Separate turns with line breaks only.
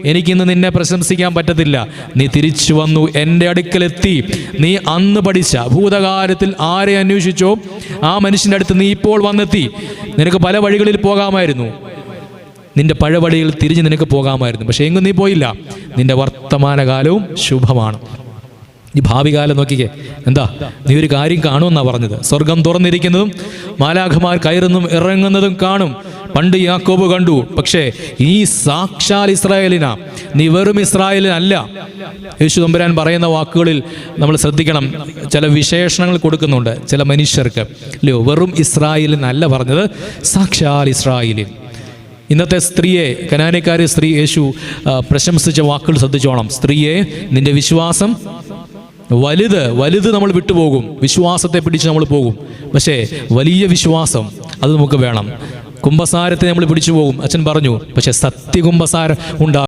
എനിക്കിന്ന് നിന്നെ പ്രശംസിക്കാൻ പറ്റത്തില്ല. നീ തിരിച്ചു വന്നു, എൻ്റെ അടുക്കലെത്തി. നീ അന്ന് പഠിച്ച ഭൂതകാലത്തിൽ ആരെ അന്വേഷിച്ചോ ആ മനുഷ്യൻ്റെ അടുത്ത് നീ ഇപ്പോൾ വന്നെത്തി. നിനക്ക് പല വഴികളിൽ പോകാമായിരുന്നു, നിന്റെ പഴയ വഴിയിൽ തിരിഞ്ഞ് നിനക്ക് പോകാമായിരുന്നു. പക്ഷെ എങ്ങും നീ പോയില്ല. നിന്റെ വർത്തമാനകാലവും ശുഭമാണ്. ഈ ഭാവി കാലം നോക്കിക്കേ. എന്താ, നീ ഒരു കാര്യം കാണുമെന്നാണ് പറഞ്ഞത്. സ്വർഗം തുറന്നിരിക്കുന്നതും മാലാഖമാർ കയറുന്നതും ഇറങ്ങുന്നതും കാണും. പണ്ട് യാക്കോബ് കണ്ടു. പക്ഷേ ഈ സാക്ഷാൽ ഇസ്രായേലിനാ, നീ വെറും ഇസ്രായേലിനല്ല. യേശു തമ്പുരാൻ പറയുന്ന വാക്കുകളിൽ നമ്മൾ ശ്രദ്ധിക്കണം. ചില വിശേഷണങ്ങൾ കൊടുക്കുന്നുണ്ട് ചില മനുഷ്യർക്ക്, അല്ലയോ? വെറും ഇസ്രായേലിനല്ല പറഞ്ഞത്, സാക്ഷാൽ ഇസ്രായേലിൻ. ഇന്നത്തെ സ്ത്രീയെ, കനാനക്കാരി സ്ത്രീ യേശു പ്രശംസിച്ച വാക്കുകൾ ശ്രദ്ധിച്ചോണം. സ്ത്രീയെ, നിന്റെ വിശ്വാസം വലുത് നമ്മൾ വിട്ടുപോകും, വിശ്വാസത്തെ പിടിച്ച് നമ്മൾ പോകും. പക്ഷേ വലിയ വിശ്വാസം അത് നമുക്ക് വേണം. കുംഭസാരത്തെ നമ്മൾ പിടിച്ചു പോകും, അച്ഛൻ പറഞ്ഞു. പക്ഷെ സത്യകുംഭസാരം ഉണ്ടാകും.